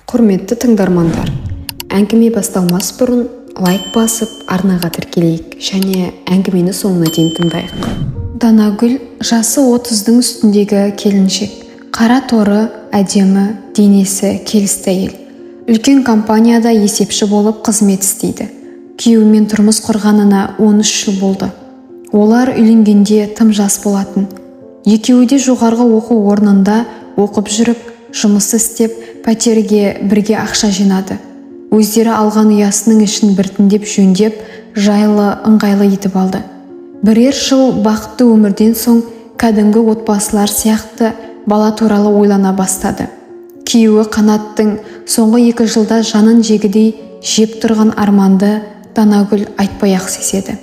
Құрметті тыңдармандар, әңгіме басталмас бұрын лайк басып арнаға тіркелейік және әңгімені соңына дейін тыңдайық. Данагүл жасы 30-дың үстіндегі келіншек, қара торы, әдемі, денесі келісті әйел. Үлкен компанияда есепші болып қызмет істейді. Күйеуімен тұрмыс құрғанына 13 жыл болды. Олар үйленгенде тым жас болатын. Екеуі де жоғарғы оқу орнында оқып жүріп, жұмыс істеп, пәтерге бірге ақша жинады. Өздері алған ұясының ішін біртіндеп жөндеп, жайлы, ыңғайлы етіп алды. Бірер жыл бақытты өмірден соң кәдімгі отбасылар сияқты бала туралы ойлана бастады. Күйеуі Қанаттың соңғы 2 жылда жанын жегідей жеп тұрған арманды Данагүл айтпай-ақ сезеді.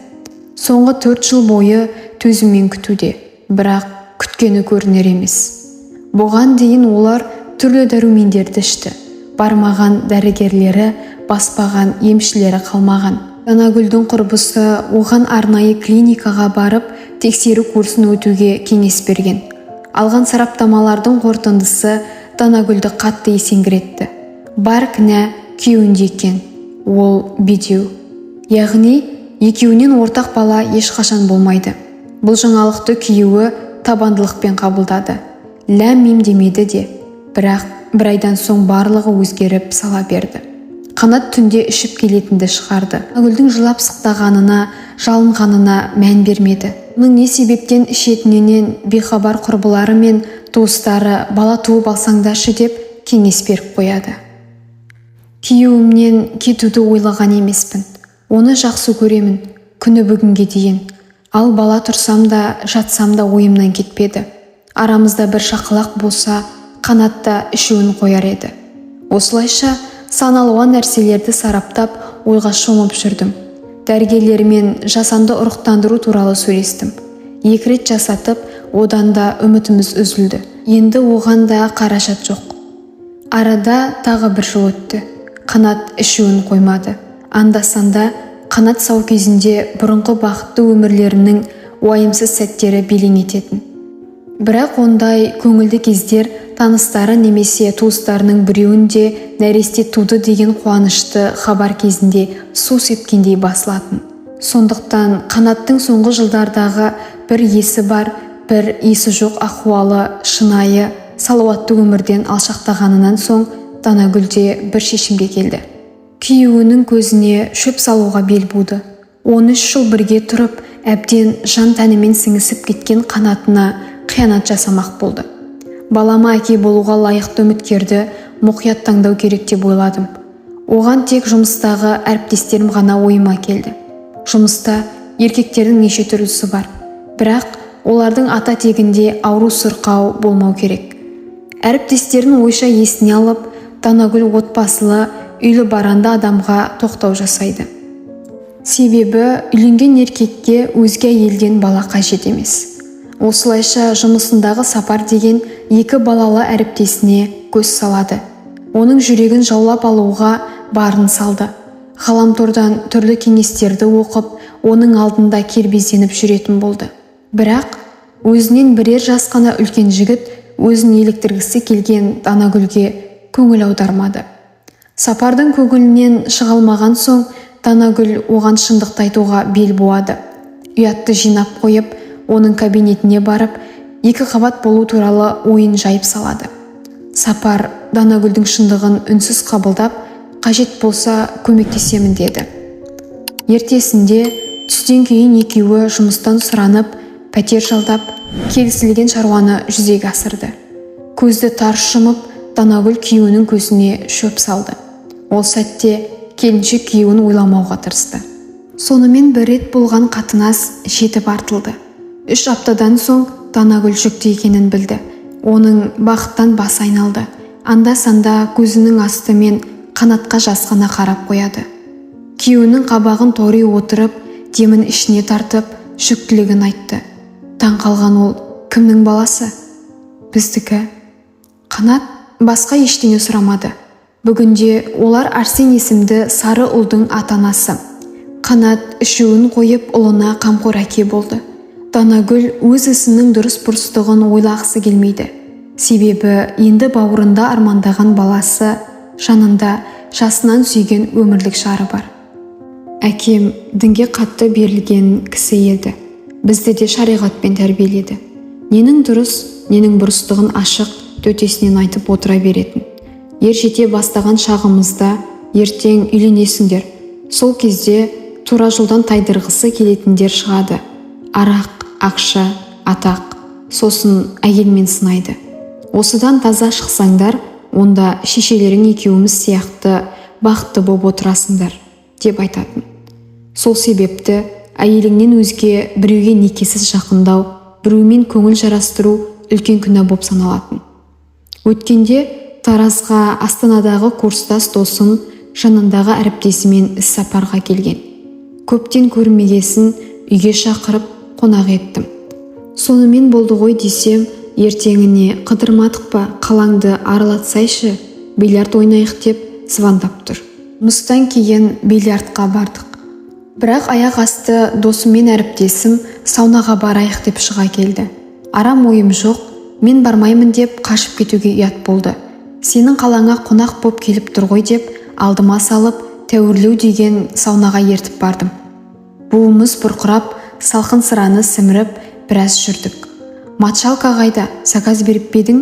Соңғы 4 жыл бойы төзіммен күтуде, бірақ күткені көрінер емес. Бұған дейін олар түрлі дәрумендерді ішті. Бармаған дәрігерлері, баспаған емшілері қалмаған. Данагүлдің құрбысы оған арнайы клиникаға барып, тексеру курсын өтуге кеңес берген. Алған сараптамалардың қорытындысы Данагүлді қатты есеңгіретті. Бар кінә күйеуінде екен. Ол бедеу. Яғни, екеуінен ортақ бала ешқашан болмайды. Бұл жаңалықты күйеуі табандылықпен қабылдады. Ләм-мим демеді де, бірақ бір айдан соң барлығы өзгеріп сала берді. Қанат түнде ішіп келетінді шығарды. Данагүлдің жылап сықтағанына, жалынғанына мән бермеді. Оның не себептен ішетіненен бейхабар құрбылары мен туыстары бала туып алсаңдашы деп кеңес беріп қояды. Күйеуімнен кетуді ойлаған емеспін. Оны жақсы көремін, күні бүгінге дейін. Ал бала тұрсам да, жатсам да ойымнан кетпеді. Арамызда бір шақылақ болса, Қанатта ішуін қояр еді. Осылайша саналуан нәрселерді сараптап, ойға шомып жүрдім. Дәрігерлермен жасанды ұрықтандыру туралы сөйлестім. 2 рет жасатып, одан да үмітіміз үзілді. Енді оған да қаражат жоқ. Арада тағы 1 жыл өтті. Қанат ішуін қоймады. Анда-санда Қанат сау кезінде бұрынғы бақытты өмірлерінің уайымсыз сәттері белең ететін. Бірақ ондай көңілді кездер таныстары немесе туыстарының біреуінде нәресте туды деген қуанышты хабар кезінде су сепкендей басылатын. Сондықтан Қанаттың соңғы жылдардағы бір есі бар, бір есі жоқ ахуалы шынайы, салауатты өмірден алшақтағанынан соң Данагүлде бір шешімге келді. Күйеуінің көзіне шөп салуға бел буды. 13 жыл бірге тұрып, әбден жан-тәнімен сіңісіп кеткен Қанатына қиянат жасамақ болды. Балама әке болуға лайықты үміткерді мұқият таңдау керек деп ойладым. Оған тек жұмыстағы әріптестерім ғана ойыма келді. Жұмыста еркектердің неше түрлісі бар, бірақ олардың ата тегінде ауру сырқау болмау керек. Әріптестерін ойша есіне алып, Данагүл отбасылы, үйлі баранды адамға тоқтау жасайды. Себебі үйленген еркекке өзге елден бала қажет емес. Осылайша жұмысындағы Сапар деген 2 балалы әріптесіне көз салады. Оның жүрегін жаулап алуға барын салды. Ғаламтордан түрлі кеңестерді оқып, оның алдында кербезденіп жүретін болды. Бірақ өзінен бірер жас қана үлкен жігіт өзін еліктіргісі келген Данагүлге көңіл аудармады. Сапардың көңілінен шығалмаған соң Данагүл оған шындықты айтуға бел буады. Ұятты жинап қойып, оның кабинетіне барып, 2 қабат болу туралы ойын жайып салады. Сапар Данагүлдің шындығын үнсіз қабылдап, қажет болса көмектесемін деді. Ертесінде түстен кейін екеуі жұмыстан сұранып, пәтер жалдап, келісілген шаруаны жүзеге асырды. Көзді тарс жұмып, Данагүл күйеуінің көзіне шөп салды. Ол сәтте келіншек күйеуін ойламауға тырысты. Сонымен бір рет болған қатынас жетіп артылды. 3 аптадан соң Данагүл жүкті екенін білді. Оның бақыттан басы айналды. Анда-санда көзінің астымен Қанатқа жасқана қарап қояды. Күйеуінің қабағын тори отырып, демін ішіне тартып, жүктілігін айтты. Таң қалған ол, кімнің баласы? Біздікі. Қанат басқа ештеңе сұрамады. Бүгінде олар Арсен есімді сары ұлдың ата-анасы. Қанат ішуін қойып ұлына қамқор әке болды. Данагүл өз ісінің дұрыс-бұрыстығын ойлағысы келмейді. Себебі енді бауырында армандаған баласы жанында жасынан сүйген өмірлік жары бар. Әкем дінге қатты берілген кісі еді. Бізді де шариғатпен тәрбиеледі. Ненің дұрыс, ненің бұрыстығын ашық төтесінен айтып отыра беретін. Ер жете бастаған шағымызда ертең үйленесіңдер. Сол кезде тура жолдан тайдырғысы келетіндер шығады. Арақ, ақша, атақ, сосын әйелмен сынайды. Осыдан таза шықсаңдар, онда шешелерің екеуміз сияқты бақытты боп отырасыңдар, деп айтатын. Сол себепті әйеліңнен өзге біреуге некесіз жақындау, біреумен көңіл жарастыру үлкен күнә боп саналатын. Өткенде Таразға Астанадағы курстас досым жанындағы әріптесімен іс-сапарға келген. Көптен көрмегесін үйге шақырып қонақ еттім. Сонымен болды ғой десем, ертеңіне қыдырмадық па, қалаңды аралатсайшы, бильярд ойнайық деп звондап тұр. Мұстан кейін бильярдқа бардық. Бірақ аяқ асты досыммен әріптесім саунаға барайық деп шыға келді. Арам ойым жоқ, мен бармаймын деп қашып кетуге ұят болды. Сенің қалаңа қонақ боп келіп тұр ғой деп алдыма салып, тәуірлеу деген саунаға ертіп бардым. Буымыз бұрқырап, салқын сыраны сіміріп, біраз жүрдік. Мочалка қайда, заказ беріп бедің?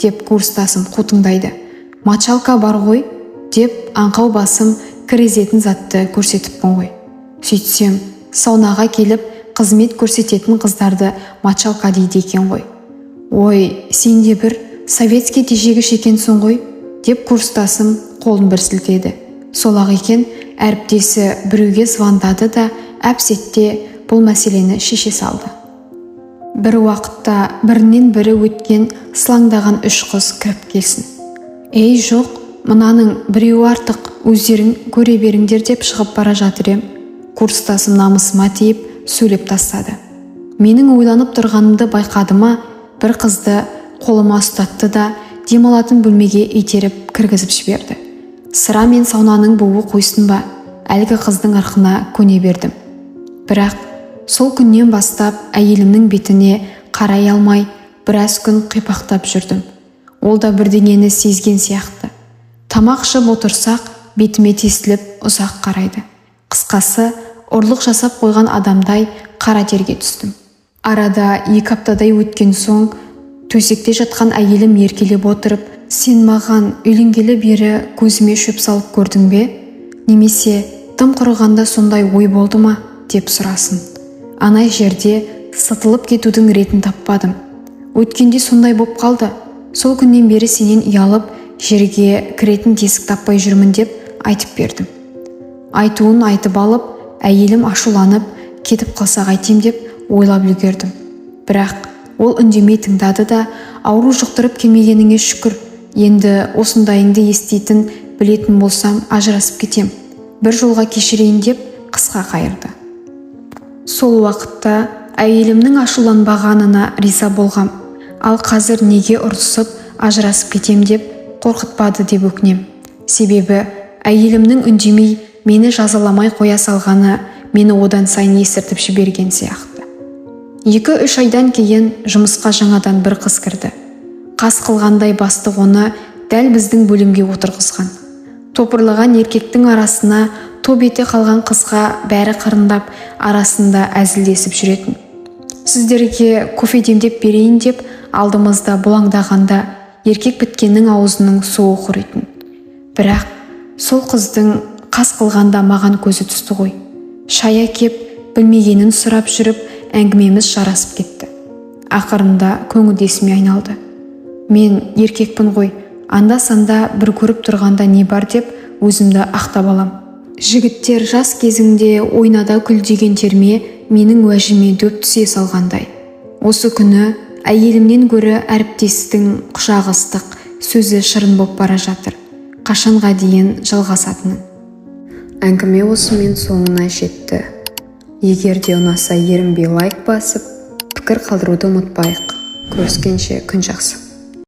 Деп курстасым қутыңдайды. Мочалка бар ғой, деп аңқау басым кірезетін затты көрсетіппін ғой. Сөйтсем, саунаға келіп, қызмет көрсететін қыздарды мочалка дейді екен ғой. Ой, сен де бір советский тежегіш екенсің ғой, деп курстасым қолын бір сілтеді. Сол-ақ екен, әріптесі біреуге звондады да әп-сәтте бұл мәселені шеше салды. Бір уақытта бірінен бірі өткен сылаңдаған 3 қыз кіріп келсін. Ей жоқ, мынаның біреуі артық, өздерің көре беріңдер деп шығып бара жатыр ем. Курстасым намысыма тиіп сөйлеп тастады. Менің ойланып тұрғанымды байқады ма, бір қызды қолыма ұстатты да демалатын бөлмеге итеріп кіргізіп жіберді. Сыра мен саунаның буы қойсын ба, әлгі қыздың ырқына көне бердім. Бірақ сол күннен бастап әйелімнің бетіне қарай алмай, біраз күн қипақтап жүрдім. Ол да бірдеңені сезген сияқты. Тамақ ішіп отырсақ, бетіме тесіліп ұзақ қарайды. Қысқасы, ұрлық жасап қойған адамдай қара терге түстім. Арада 2 аптадай өткен соң, төсекте жатқан әйелім еркелеп отырып, сен маған үйленгелі бері көзіме шөп салып көрдің бе? Немесе тым құрығанда сондай ой болды ма? Деп сұрасын. Анай жерде сытылып кетудің ретін таппадым. Өткенде сондай боп қалды. Сол күннен бері сенен ұялып, жерге кіретін тесік таппай жүрмін деп айтып бердім. Айтуын айтып алып, әйелім ашуланып, кетіп қалса қайтем деп ойлап үлгердім. Бірақ ол үндемей тыңдады да, ауру жұқтырып келмегеніңе шүкір, енді осындайыңды еститін білетін болсам ажырасып кетем. Бір жолға кешірейін деп қысқа қайырды. Сол уақытта әйелімнің ашуланбағанына риза болғам. Ал қазір неге ұрысып, ажырасып кетем деп қорқытпады деп өкінем. Себебі әйелімнің үндемей мені жазаламай қоя салғаны мені одан сайын естіртіп жіберген сияқты. 2-3 айдан кейін жұмысқа жаңадан бір қыз кірді. Қас қылғандай бастық оны дәл біздің бөлімге отырғызған. Топырлаған еркектің арасына топ ете қалған қызға бәрі қырындап арасында әзілдесіп жүретін. Сіздерге кофе демдеп берейін деп алдымызда бұлаңдағанда еркек біткеннің аузының суы құритын. Бірақ сол қыздың қас қылғанда маған көзі түсті ғой. Шай әкеп, білмегенін сұрап жүріп, әңгімеміз жарасып кетті. Ақырында көңілдесіме айналды. Мен еркекпін ғой, анда-санда бір көріп тұрғанда не бар деп өзімді ақтап алам. Жігіттер жас кезіңде ойнада күл деген терме менің уәжіме дөп түсе салғандай. Осы күні әйелімнен гөрі әріптестің құшағы ыстық, сөзі шырын боп бара жатыр. Қашанға дейін жалғасатынын. Әңгіме осымен соңына жетті. Егер де ұнаса ерінбей лайк басып, пікір қалдыруды ұмытпайық. Көріскенше күн жақсы.